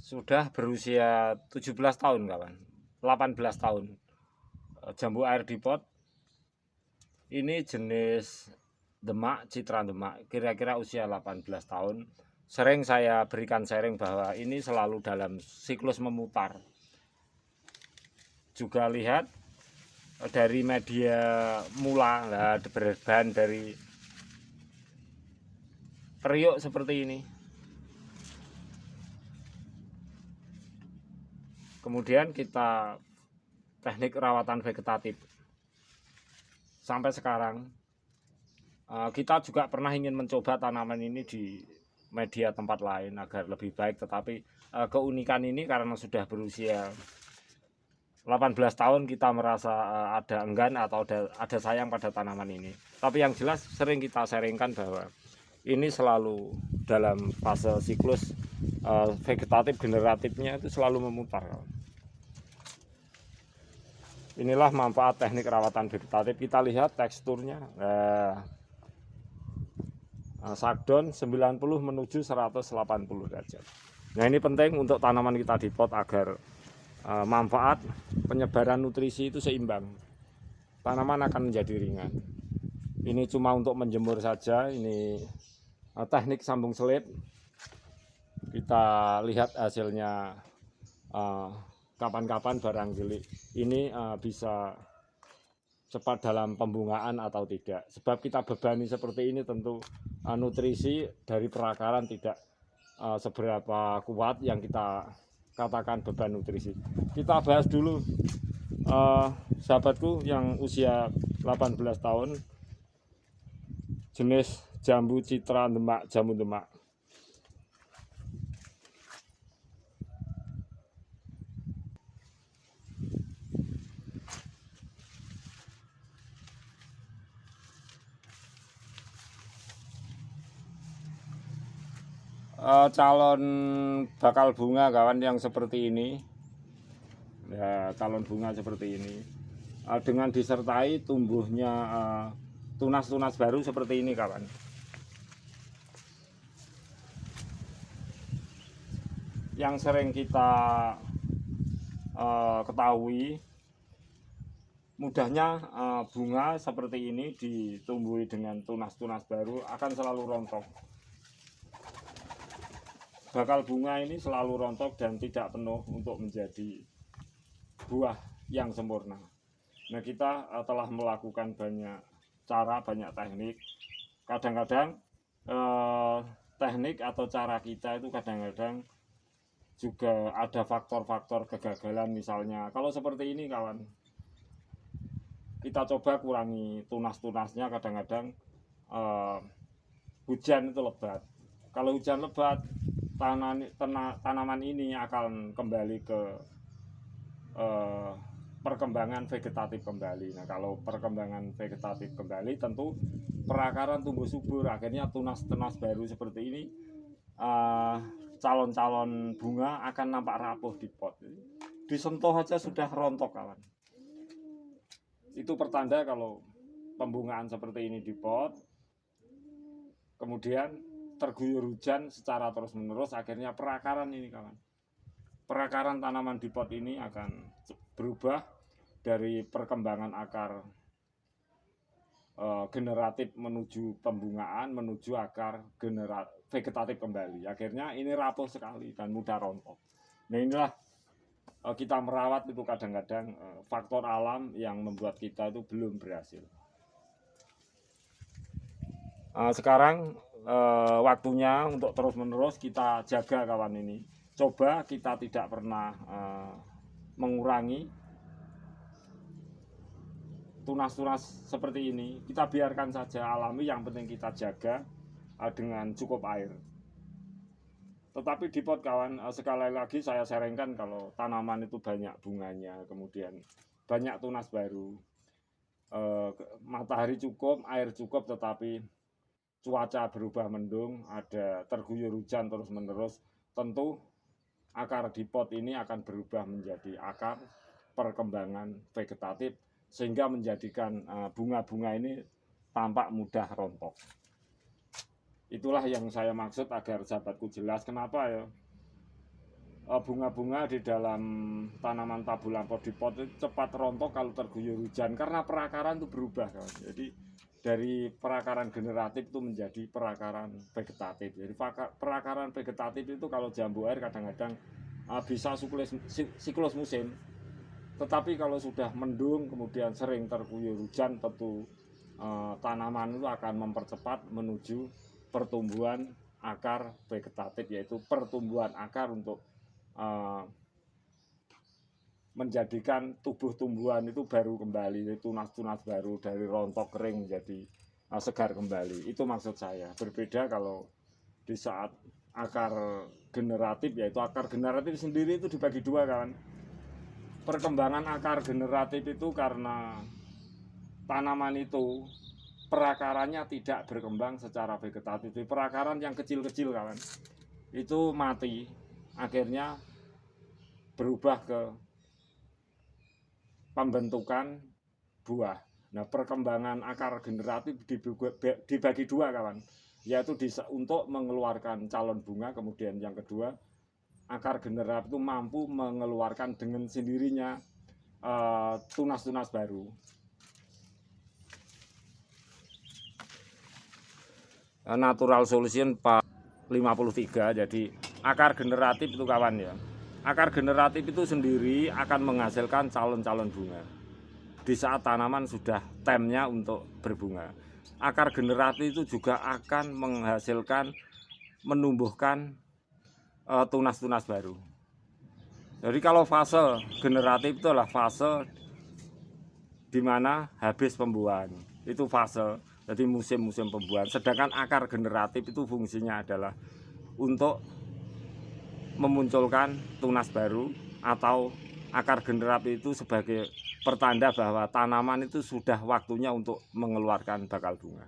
Sudah berusia 17 tahun kawan, 18 tahun. Jambu air di pot ini jenis demak, citra demak, kira-kira usia 18 tahun. Sering saya berikan sharing bahwa ini selalu dalam siklus memutar. Juga lihat dari media mula, berbahan dari periuk seperti ini. Kemudian kita teknik rawatan vegetatif. Sampai sekarang kita juga pernah ingin mencoba tanaman ini di media tempat lain agar lebih baik, tetapi keunikan ini karena sudah berusia 18 tahun kita merasa ada enggan atau ada sayang pada tanaman ini. Tapi yang jelas sering kita sharingkan bahwa ini selalu dalam fase siklus vegetatif generatifnya itu selalu memutar. Inilah manfaat teknik rawatan vegetatif. Kita lihat teksturnya, sakdon 90 menuju 180 derajat. Nah, ini penting untuk tanaman kita di pot agar manfaat penyebaran nutrisi itu seimbang. Tanaman akan menjadi ringan. Ini cuma untuk menjemur saja. Ini teknik sambung selip. Kita lihat hasilnya kapan-kapan barangkali ini bisa cepat dalam pembungaan atau tidak. Sebab kita bebani seperti ini tentu nutrisi dari perakaran tidak seberapa kuat yang kita katakan beban nutrisi. Kita bahas dulu sahabatku yang usia 18 tahun, jenis jambu citra demak, jambu demak. Calon bakal bunga kawan yang seperti ini, ya, calon bunga seperti ini dengan disertai tumbuhnya tunas-tunas baru seperti ini kawan. Yang sering kita ketahui, mudahnya bunga seperti ini ditumbuhi dengan tunas-tunas baru akan selalu rontok. Bakal bunga ini selalu rontok dan tidak penuh untuk menjadi buah yang sempurna. Nah, kita telah melakukan banyak cara, banyak teknik. Kadang-kadang teknik atau cara kita itu kadang-kadang juga ada faktor-faktor kegagalan. Misalnya kalau seperti ini kawan, kita coba kurangi tunas-tunasnya. Kadang-kadang hujan itu lebat. Kalau hujan lebat, tanaman ini akan kembali ke perkembangan vegetatif kembali. Nah, kalau perkembangan vegetatif kembali, tentu perakaran tumbuh subur. Akhirnya tunas-tunas baru seperti ini, calon-calon bunga akan nampak rapuh di pot. Disentuh aja sudah rontok kawan. Itu pertanda kalau pembungaan seperti ini di pot, kemudian terguyur hujan secara terus-menerus, akhirnya perakaran ini kawan. Perakaran tanaman di pot ini akan berubah dari perkembangan akar generatif menuju pembungaan, menuju akar vegetatif kembali. Akhirnya ini rapuh sekali dan mudah rontok. Nah, inilah kita merawat itu kadang-kadang faktor alam yang membuat kita itu belum berhasil. Sekarang waktunya untuk terus-menerus kita jaga kawan ini. Coba kita tidak pernah mengurangi tunas-tunas seperti ini, kita biarkan saja alami, yang penting kita jaga dengan cukup air. Tetapi di pot kawan, sekali lagi saya sarankan kalau tanaman itu banyak bunganya, kemudian banyak tunas baru, matahari cukup, air cukup, tetapi cuaca berubah mendung, ada terguyur hujan terus menerus, tentu akar di pot ini akan berubah menjadi akar perkembangan vegetatif, sehingga menjadikan bunga-bunga ini tampak mudah rontok. Itulah yang saya maksud agar sahabatku jelas kenapa ya bunga-bunga di dalam tanaman tabula pot itu cepat rontok kalau terguyur hujan, karena perakaran itu berubah kan. Jadi dari perakaran generatif itu menjadi perakaran vegetatif. Jadi perakaran vegetatif itu kalau jambu air kadang-kadang bisa siklus musim. Tetapi kalau sudah mendung kemudian sering terguyur hujan, tentu tanaman itu akan mempercepat menuju pertumbuhan akar vegetatif, yaitu pertumbuhan akar untuk menjadikan tubuh tumbuhan itu baru kembali, tunas-tunas baru dari rontok kering menjadi segar kembali. Itu maksud saya. Berbeda kalau di saat akar generatif, yaitu akar generatif sendiri itu dibagi dua kan. Perkembangan akar generatif itu karena tanaman itu perakarannya tidak berkembang secara vegetatif. Perakaran yang kecil-kecil kawan itu mati, akhirnya berubah ke pembentukan buah. Nah, perkembangan akar generatif dibagi dua kawan, yaitu untuk mengeluarkan calon bunga. Kemudian yang kedua, akar generatif itu mampu mengeluarkan dengan sendirinya tunas-tunas baru. Natural solution 53. Jadi akar generatif itu kawan ya, akar generatif itu sendiri akan menghasilkan calon-calon bunga di saat tanaman sudah temnya untuk berbunga. Akar generatif itu juga akan menghasilkan, menumbuhkan tunas-tunas baru. Jadi kalau fase generatif itu adalah fase di mana habis pembuahan, itu fase, jadi musim-musim pembuahan. Sedangkan akar generatif itu fungsinya adalah untuk memunculkan tunas baru, atau akar generatif itu sebagai pertanda bahwa tanaman itu sudah waktunya untuk mengeluarkan bakal bunga.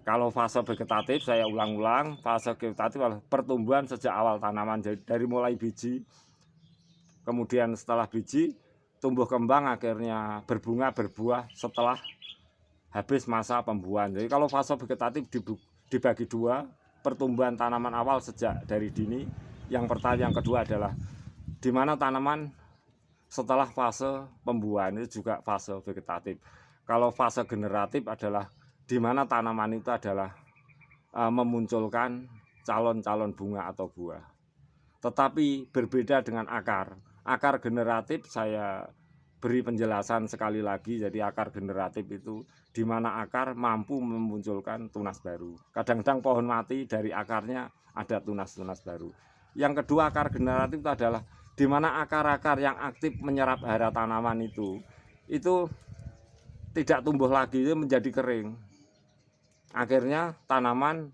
Kalau fase vegetatif, saya ulang-ulang, fase vegetatif adalah pertumbuhan sejak awal tanaman, dari mulai biji, kemudian setelah biji tumbuh kembang, akhirnya berbunga berbuah setelah habis masa pembuahan. Jadi kalau fase vegetatif dibagi dua, pertumbuhan tanaman awal sejak dari dini, yang pertama, yang kedua adalah di mana tanaman setelah fase pembuahan, itu juga fase vegetatif. Kalau fase generatif adalah di mana tanaman itu adalah memunculkan calon-calon bunga atau buah. Tetapi berbeda dengan akar. Akar generatif saya beri penjelasan sekali lagi. Jadi akar generatif itu di mana akar mampu memunculkan tunas baru. Kadang-kadang pohon mati, dari akarnya ada tunas-tunas baru. Yang kedua, akar generatif itu adalah di mana akar-akar yang aktif menyerap hara tanaman itu tidak tumbuh lagi, menjadi kering. Akhirnya tanaman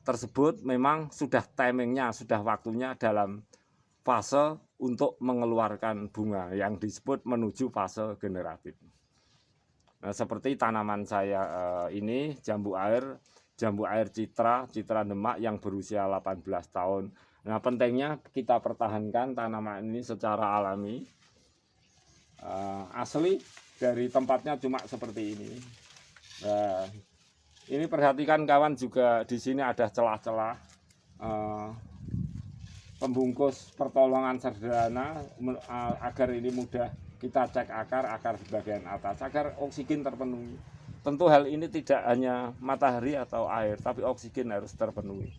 tersebut memang sudah timingnya, sudah waktunya dalam fase untuk mengeluarkan bunga, yang disebut menuju fase generatif. Nah, seperti tanaman saya ini, jambu air citra demak yang berusia 18 tahun. Nah, pentingnya kita pertahankan tanaman ini secara alami, asli dari tempatnya cuma seperti ini. Nah, ini perhatikan kawan, juga di sini ada celah-celah pembungkus pertolongan sederhana agar ini mudah kita cek akar di bagian atas agar oksigen terpenuhi. Tentu hal ini tidak hanya matahari atau air, tapi oksigen harus terpenuhi.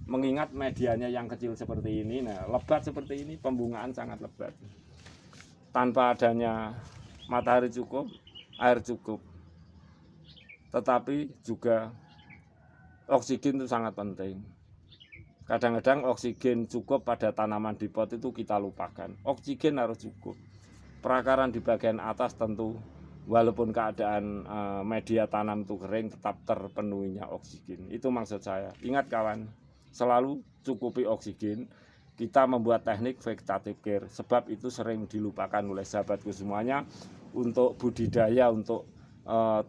Mengingat medianya yang kecil seperti ini, nah lebat seperti ini, pembungaan sangat lebat. Tanpa adanya matahari cukup, air cukup, tetapi juga oksigen itu sangat penting. Kadang-kadang oksigen cukup pada tanaman di pot itu kita lupakan. Oksigen harus cukup. Perakaran di bagian atas tentu walaupun keadaan media tanam itu kering tetap terpenuhinya oksigen. Itu maksud saya. Ingat kawan, selalu cukupi oksigen. Kita membuat teknik vegetative care, sebab itu sering dilupakan oleh sahabatku semuanya untuk budidaya untuk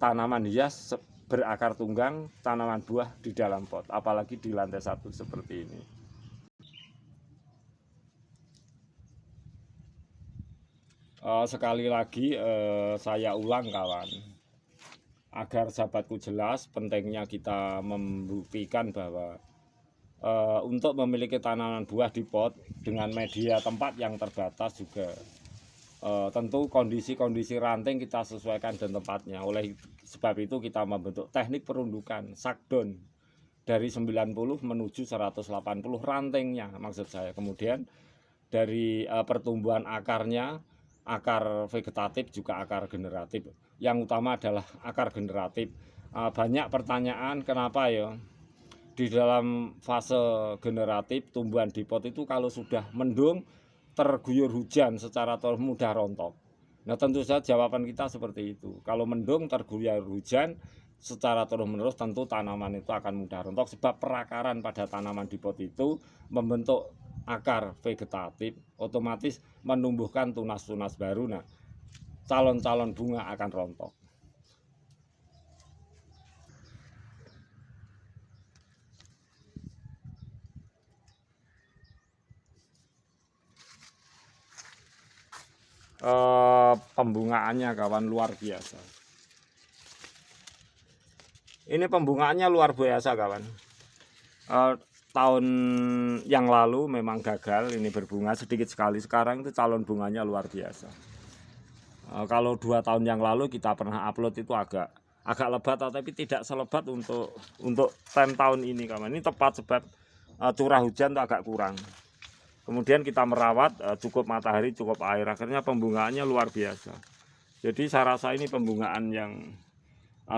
tanaman hias berakar tunggang, tanaman buah di dalam pot, apalagi di lantai 1 seperti ini. Sekali lagi saya ulang kawan, agar sahabatku jelas pentingnya kita membuktikan bahwa untuk memiliki tanaman buah di pot dengan media tempat yang terbatas juga tentu kondisi-kondisi ranting kita sesuaikan dan tempatnya. Oleh sebab itu kita membentuk teknik perundukan shutdown dari 90 menuju 180 rantingnya maksud saya. Kemudian dari pertumbuhan akarnya, akar vegetatif juga akar generatif. Yang utama adalah akar generatif. Banyak pertanyaan kenapa ya di dalam fase generatif tumbuhan di pot itu kalau sudah mendung terguyur hujan secara mudah rontok. Nah tentu saja jawaban kita seperti itu. Kalau mendung terguyur hujan secara terus-menerus tentu tanaman itu akan mudah rontok, sebab perakaran pada tanaman di pot itu membentuk akar vegetatif, otomatis menumbuhkan tunas-tunas baru. Nah calon-calon bunga akan rontok. Pembungaannya kawan luar biasa. Ini pembungaannya luar biasa kawan. Tahun yang lalu memang gagal, ini berbunga sedikit sekali. Sekarang itu calon bunganya luar biasa. Kalau 2 tahun yang lalu kita pernah upload itu agak lebat, tapi tidak selebat untuk tahun ini kawan. Ini tepat sebab curah hujan itu agak kurang. Kemudian kita merawat, cukup matahari, cukup air, akhirnya pembungaannya luar biasa. Jadi saya rasa ini pembungaan yang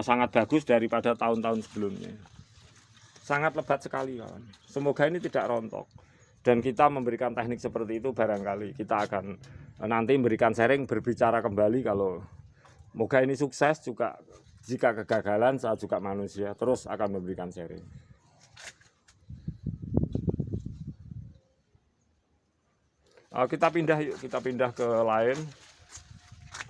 sangat bagus daripada tahun-tahun sebelumnya. Sangat lebat sekali kawan. Semoga ini tidak rontok. Dan kita memberikan teknik seperti itu barangkali kita akan nanti memberikan sharing, berbicara kembali kalau moga ini sukses juga. Jika kegagalan saya juga manusia, terus akan memberikan sharing. Kita pindah yuk, kita pindah ke lain.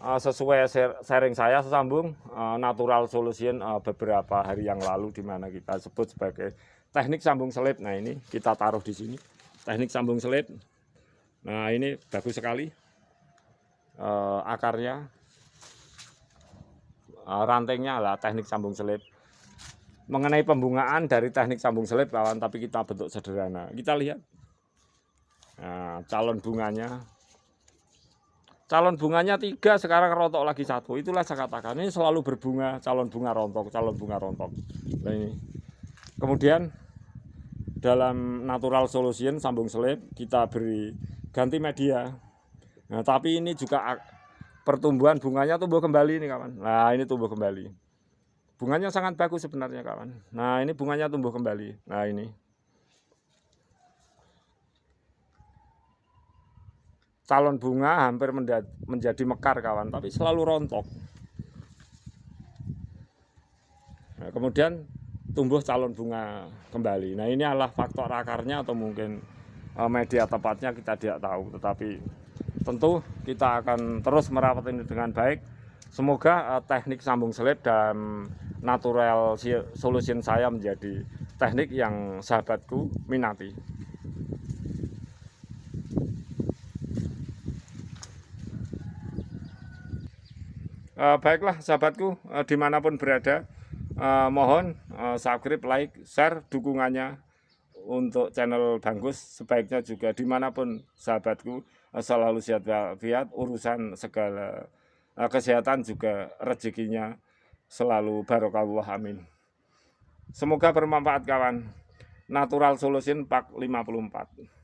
Sesuai sharing saya sesambung natural solution beberapa hari yang lalu, di mana kita sebut sebagai teknik sambung selip. Nah ini kita taruh di sini teknik sambung selip. Nah ini bagus sekali akarnya, rantingnya lah teknik sambung selip. Mengenai pembungaan dari teknik sambung selip kawan, tapi kita bentuk sederhana. Kita lihat calon bunganya. Calon bunganya 3, sekarang rontok lagi 1. Itulah saya katakan, ini selalu berbunga, calon bunga rontok, calon bunga rontok. Nah ini. Kemudian dalam natural solution sambung selip kita beri ganti media. Nah, tapi ini juga pertumbuhan bunganya tumbuh kembali nih kawan. Nah, ini tumbuh kembali. Bunganya sangat bagus sebenarnya kawan. Nah, ini bunganya tumbuh kembali. Nah, ini. Calon bunga hampir menjadi mekar kawan, tapi selalu rontok. Nah, kemudian tumbuh calon bunga kembali. Nah ini adalah faktor akarnya atau mungkin media tepatnya kita tidak tahu, tetapi tentu kita akan terus merawat ini dengan baik. Semoga teknik sambung selip dan natural solution saya menjadi teknik yang sahabatku minati. Baiklah sahabatku, dimanapun berada, mohon subscribe, like, share dukungannya untuk channel Bangkus. Sebaiknya juga dimanapun sahabatku selalu sehat walafiat, urusan segala kesehatan juga rezekinya selalu barokallah, amin. Semoga bermanfaat kawan. Natural Solution Pak 54.